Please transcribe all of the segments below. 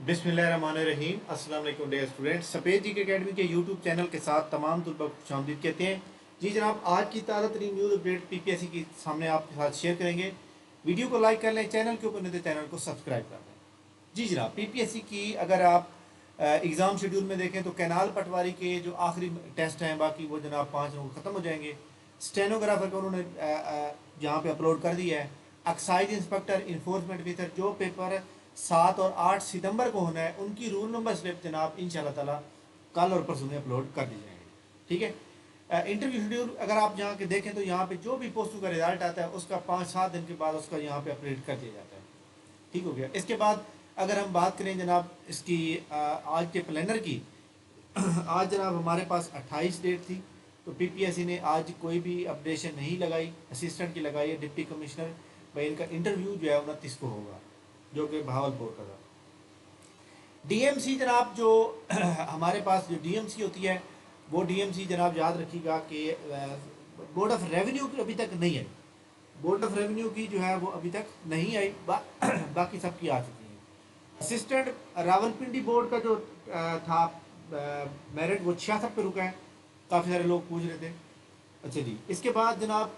बिस्मिल्लाहिर्रहमानिर्रहीम। अस्सलाम वालेकुम डियर स्टूडेंट्स। सफ़ेद जी के अकेडमी के यूट्यूब चैनल के साथ तमाम तलबा को खुशामदीद कहते हैं। जी जनाब, आज की ताज़ा तरीन न्यूज़ अपडेट पीपीएससी की सामने आपके साथ शेयर करेंगे। वीडियो को लाइक कर लें, चैनल के ऊपर नहीं तो चैनल को सब्सक्राइब कर लें। जी जनाब, पीपीएससी की अगर आप एग्ज़ाम शेड्यूल में देखें तो कैनाल पटवारी के जो आखिरी टेस्ट हैं, बाकी वो जनाब 5 को ख़त्म हो जाएंगे। स्टेनोग्राफर का उन्होंने यहाँ पे अपलोड कर दिया है। एक्साइज इंस्पेक्टर, इन्फोर्समेंट ऑफिसर, जो पेपर 7 और 8 सितंबर को होना है, उनकी रूल नंबर स्लिप जनाब इंशाल्लाह ताला कल और परसों में अपलोड कर दी जाएंगे। ठीक है। इंटरव्यू शेड्यूल अगर आप यहाँ के देखें तो यहाँ पे जो भी पोस्टों का रिजल्ट आता है उसका 5-7 दिन के बाद उसका यहाँ पे अपडेट कर दिया जाता है। ठीक हो गया। इसके बाद अगर हम बात करें जनाब इसकी आज के प्लानर की आज जनाब हमारे पास 28 डेट थी, तो पीपीएससी ने आज कोई भी अपडेशन नहीं लगाई। असिस्टेंट की लगाई है डिप्टी कमिश्नर भाई। इनका इंटरव्यू जो है 29 को होगा, जो कि भावलपुर का था। डीएमसी जनाब जो हमारे पास जो डीएमसी होती है, वो डीएमसी जनाब याद रखिएगा कि बोर्ड ऑफ रेवेन्यू की अभी तक नहीं आई। बोर्ड ऑफ रेवेन्यू की जो है वो अभी तक नहीं आई, बाकी सबकी आ चुकी है। असिस्टेंट रावलपिंडी बोर्ड का जो था मेरिट, वो 66 पे रुका है। काफ़ी सारे लोग पूछ रहे थे। अच्छा जी, इसके बाद जनाब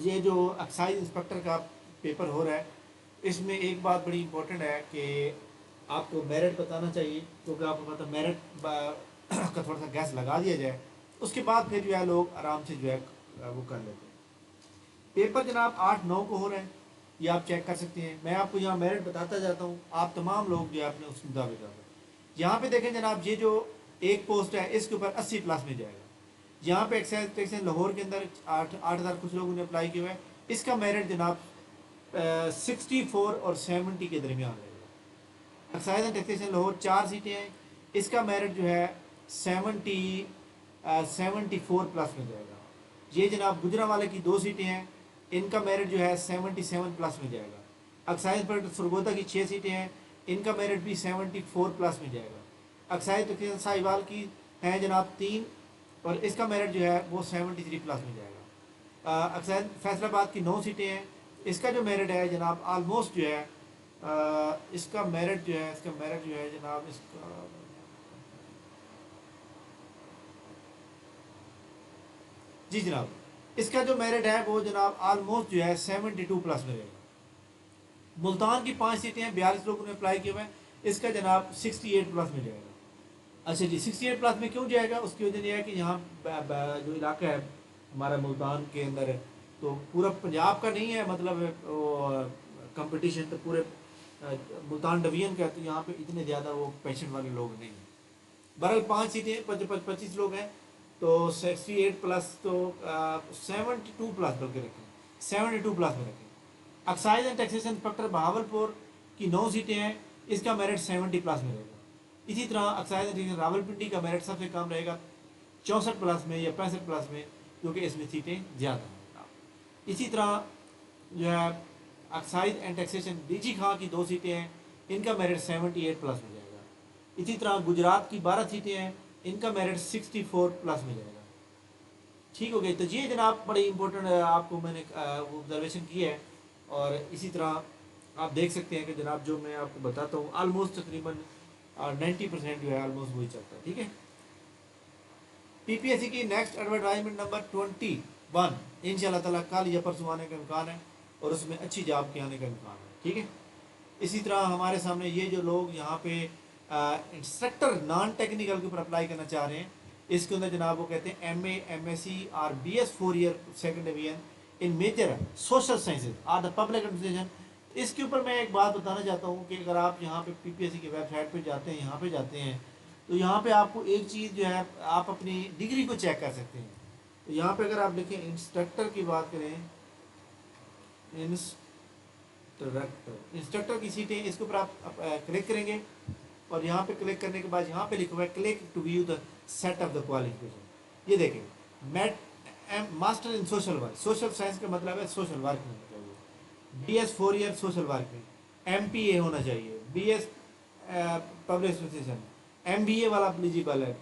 ये जो एक्साइज इंस्पेक्टर का पेपर हो रहा है, इसमें एक बात बड़ी इंपॉर्टेंट है कि आपको मेरिट बताना चाहिए, क्योंकि आपको पता मेरिट का थोड़ा सा गैस लगा दिया जाए, उसके बाद फिर जो है लोग आराम से जो है वो कर लेते हैं। पेपर जनाब 8-9 को हो रहे हैं, ये आप चेक कर सकते हैं। मैं आपको यहाँ मेरिट बताता जाता हूँ, आप तमाम लोग जो है अपने उस मुताबिक जाते। यहाँ पे देखें जनाब, ये जो एक पोस्ट है इसके ऊपर 80 प्लस में जाएगा। यहाँ पे एक्साइज टैक्स लाहौर के अंदर 8,000 कुछ लोगों ने अप्लाई किया है। इसका मेरिट जनाब 64 और 70 के दरमियान रहेगा। एक्साइज एंड टैक्सेशन लाहौर 4 सीटें हैं, इसका मेरिट जो है 74 प्लस में जाएगा। ये जनाब गुजरांवाले की 2 सीटें हैं, इनका मेरिट जो है 77 प्लस में जाएगा। एक्साइज पर सरगोदा की 6 सीटें हैं, इनका मेरिट भी 74 प्लस में जाएगा। एक्साइज टैक्सेशन साहिवाल की हैं जनाब 3, और इसका मेरिट जो है वो 73 प्लस में जाएगा। एक्साइज फैसलाबाद की 9 सीटें हैं, इसका जो मेरिट है जनाब आलमोस्ट जो है इसका मेरिट जो है जनाब इसका जी जनाब, इसका जो मेरिट है वो जनाब आलमोस्ट जो है 72 प्लस में रहेगा। मुल्तान की 5 सीटें हैं, 42 लोगों ने अप्लाई किया हुआ है, इसका जनाब 68 प्लस में जाएगा। अच्छा जी, 68 प्लस में क्यों जाएगा? उसकी वजह यह है कि यहाँ जो इलाका है हमारा मुल्तान के अंदर, तो पूरा पंजाब का नहीं है, मतलब कंपटीशन तो पूरे मुल्तान डिवीजन का है, तो यहाँ पे इतने ज़्यादा वो पेशेंट वाले लोग नहीं हैं। बहरहाल 5 सीटें 25 लोग हैं, तो 68 प्लस तो 72 प्लस बल्कि रखें, 72 प्लस में रखें। Excise and taxation inspector Bahawalpur की 9 सीटें हैं, इसका मेरिट 70 प्लस में रहेगा। इसी तरह एक्साइज एंड रावलपिंडी का मेरिट सबसे कम रहेगा 64 प्लस में या 65 प्लस में, क्योंकि इसमें सीटें ज़्यादा हैं। इसी तरह जो है एक्साइज एंड टैक्सेशन डीजी खां की 2 सीटें हैं, इनका मेरिट 78 प्लस में जाएगा। इसी तरह गुजरात की 12 सीटें हैं, इनका मेरिट 64 प्लस में जाएगा। ठीक हो गई। तो ये जनाब बड़ी इंपॉर्टेंट आपको मैंने ऑब्जर्वेशन की है, और इसी तरह आप देख सकते हैं कि जनाब जो मैं आपको बताता हूँ आलमोस्ट तकरीबन 90% जो है आलमोस्ट वही चलता है। ठीक है। पीपीएससी की नेक्स्ट एडवर्टाइजमेंट नंबर 21 इंशाल्लाह ताला कल या परसों आने का इम्कान है, और उसमें अच्छी जॉब के आने का इम्कान है। ठीक है। इसी तरह हमारे सामने ये जो लोग यहाँ पे इंस्ट्रक्टर नॉन टेक्निकल के ऊपर अप्लाई करना चाह रहे हैं, इसके अंदर जनाब वो कहते हैं MA MSc और BS 4 year second division in major social sciences और द पब्लिक एडमिनिस्ट्रेशन। इसके ऊपर मैं एक बात बताना चाहता हूँ कि अगर आप यहाँ पे पीपीएससी की वेबसाइट पे जाते हैं, यहाँ पे जाते हैं, तो यहाँ पे आपको एक चीज़ जो है आप अपनी डिग्री को चेक कर सकते हैं। तो यहाँ पे अगर आप देखें इंस्ट्रक्टर की बात करें, इंस्ट्रक्टर की सीटें, इसके ऊपर आप क्लिक करेंगे, और यहाँ पे क्लिक करने के बाद यहाँ पे लिखा हुआ है click to view the set of the qualification. ये देखें, master in social work, social science का मतलब है सोशल वर्क में होना चाहिए, BS 4 ईयर सोशल वर्क में, MPA होना चाहिए, BS पब्लिक एडमिनिस्ट्रेशन, MBA वाला एलिजिबल है,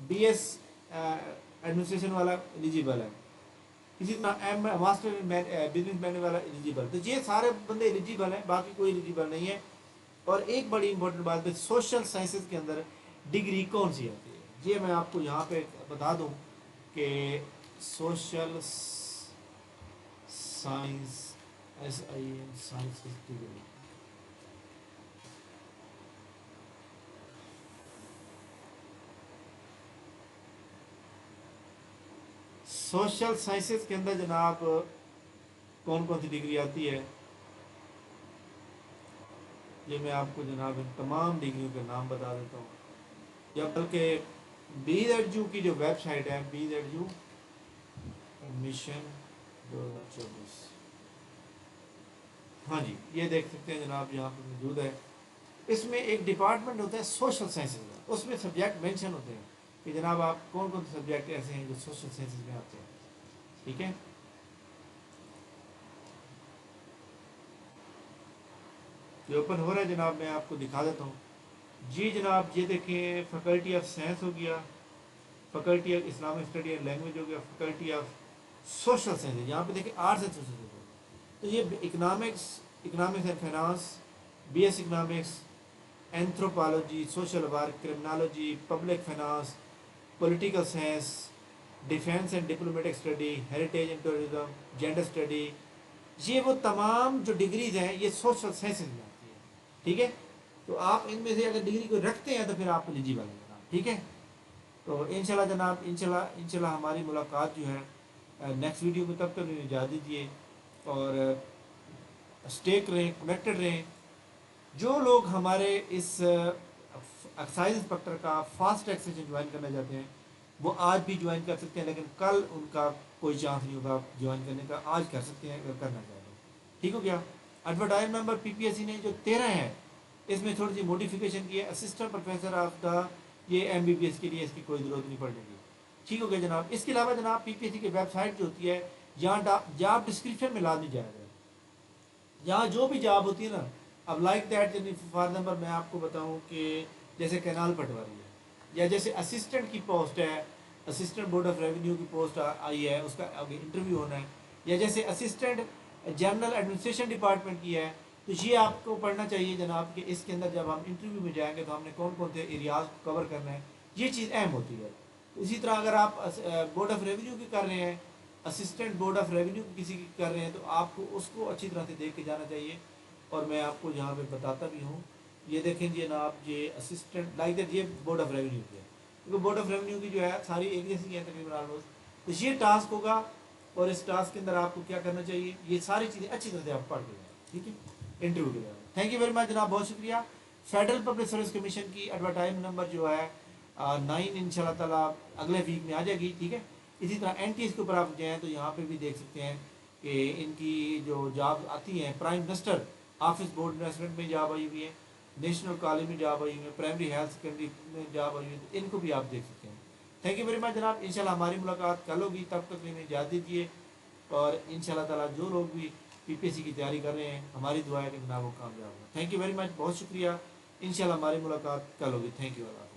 BS एडमिनिस्ट्रेशन वाला एलिजिबल है, इसी तरह मास्टर बिजनेस मैनेजर वाला एलिजिबल। तो ये सारे बंदे एलिजिबल हैं, बाकी कोई एलिजिबल नहीं है। اور ایک بڑی امپورٹنٹ بات ہے، سوشل سائنسز کے اندر ڈگری کون سی آتی ہے؟ یہ میں آپ کو یہاں پہ بتا دوں کہ social science SIN science degree social sciences کے اندر جناب کون کون سی ڈگری آتی ہے، یہ میں آپ کو جناب ان تمام ڈگریوں کے نام بتا دیتا ہوں، یا بلکہ BZEDU کی جو ویب سائٹ ہے BZEDU ایڈمیشن 2024، ہاں جی یہ دیکھ سکتے ہیں جناب یہاں پہ موجود ہے۔ اس میں ایک ڈپارٹمنٹ ہوتا ہے سوشل سائنسز کا، اس میں سبجیکٹ مینشن ہوتے ہیں کہ جناب آپ کون کون سے سبجیکٹ ایسے ہیں جو سوشل سائنسز میں آتے ہیں، ٹھیک ہے۔ یہ اوپن ہو رہا ہے جناب، میں آپ کو دکھا دیتا ہوں۔ جی جناب یہ دیکھیں، فیکلٹی آف سائنس ہو گیا، faculty of Islamic study and language ہو گیا، فیکلٹی آف سوشل سائنس، یہاں پہ دیکھیں آرٹس اینڈ سوشل سائنس، تو یہ economics and finance, BS economics, anthropology, social work, criminology, public finance, political science, defence and diplomatic study, heritage and tourism, gender study, یہ وہ تمام جو ڈگریز ہیں یہ سوشل سائنسز میں آتی ہے، ٹھیک ہے۔ تو آپ ان میں سے اگر ڈگری کو رکھتے ہیں تو پھر آپ ایلیجیبل ہیں جناب، ٹھیک ہے۔ تو انشاءاللہ جناب انشاءاللہ ہماری ملاقات جو ہے نیکسٹ ویڈیو میں، تب تک اجازت دیجیے اور اسٹیک رہیں، کنیکٹڈ رہیں۔ جو لوگ ہمارے اس ایکسائز انسپکٹر کا فاسٹ ٹریک سیشن جوائن کرنا چاہتے ہیں وہ آج بھی جوائن کر سکتے ہیں، لیکن کل ان کا کوئی چانس نہیں ہوگا جوائن کرنے کا، آج کر سکتے ہیں اگر کرنا چاہتے ہیں، ٹھیک ہو گیا۔ ایڈورٹائز ممبر PPSC نے جو 13 ہے اس میں تھوڑی سی موڈیفیکیشن کی ہے، اسسٹنٹ پروفیسر آف دا، یہ MBBS کے لیے اس کی کوئی ضرورت نہیں پڑنے گی، ٹھیک ہو گیا جناب۔ اس کے علاوہ جناب PPSC کی ویب سائٹ جو ہوتی ہے، یہاں جاب ڈسکرپشن میں لازمی جائے گا، یہاں جو بھی جاب ہوتی ہے نا، اب لائک دیٹ فار نمبر میں آپ کو بتاؤں کہ جیسے کینال پٹواری ہے، یا جیسے اسسٹنٹ کی پوسٹ ہے، اسسٹنٹ بورڈ آف ریونیو کی پوسٹ آئی ہے، اس کا ابھی انٹرویو ہونا ہے، یا جیسے اسسٹنٹ جنرل ایڈمنسٹریشن ڈپارٹمنٹ کی ہے، تو یہ آپ کو پڑھنا چاہیے جناب کہ اس کے اندر جب ہم انٹرویو میں جائیں گے تو ہم نے کون کون سے ایریاز کو کور کرنا ہے، یہ چیز اہم ہوتی ہے۔ اسی طرح اگر آپ بورڈ آف ریونیو کی کر رہے ہیں، اسسٹنٹ بورڈ آف ریونیو کسی کی کر رہے ہیں، تو آپ کو اس کو اچھی طرح سے دیکھ کے جانا چاہیے، اور میں آپ کو یہاں پہ بتاتا بھی ہوں۔ یہ دیکھیں جناب، یہ اسسٹنٹ لائک دیٹ، یہ بورڈ آف ریونیو کی ہے، کیونکہ بورڈ آف ریونیو کی جو ہے ساری ایک جیسی ہے تقریباً آلموسٹ، تو یہ ٹاسک ہوگا، اور اس ٹاسک کے اندر آپ کو کیا کرنا چاہیے، یہ ساری چیزیں اچھی طرح سے آپ پڑھ کے جائیں، ٹھیک ہے، انٹرویو کے دوران۔ تھینک یو ویری مچ جناب، بہت شکریہ۔ فیڈرل پبلک سروس کمیشن کی ایڈورٹائز نمبر جو ہے 9 ان شاء اللہ تعالیٰ اگلے ویک میں آ جائے گی، ٹھیک ہے۔ اسی طرح NTS کے اوپر آپ جائیں تو یہاں پہ بھی دیکھ سکتے ہیں کہ ان کی جو جاب آتی ہیں، prime minister office board investment میں جاب آئی ہوئی ہے، نیشنل کالج میں جاب آئی ہوئی ہے، پرائمری ہیلتھ سیکنڈری میں جاب آئی ہوئی ہے، تو ان کو بھی آپ دیکھ سکتے ہیں۔ تھینک یو ویری مچ جناب، انشاءاللہ ہماری ملاقات کل ہوگی، تب تک انہیں اجازت دیجیے، اور انشاءاللہ تعالیٰ جو لوگ بھی PPSC کی تیاری کر رہے ہیں، ہماری دعا ہے کہ جناب وہ کامیاب ہوں۔ تھینک یو ویری مچ، بہت شکریہ، انشاءاللہ ہماری ملاقات کل ہوگی۔ Thank you Allah.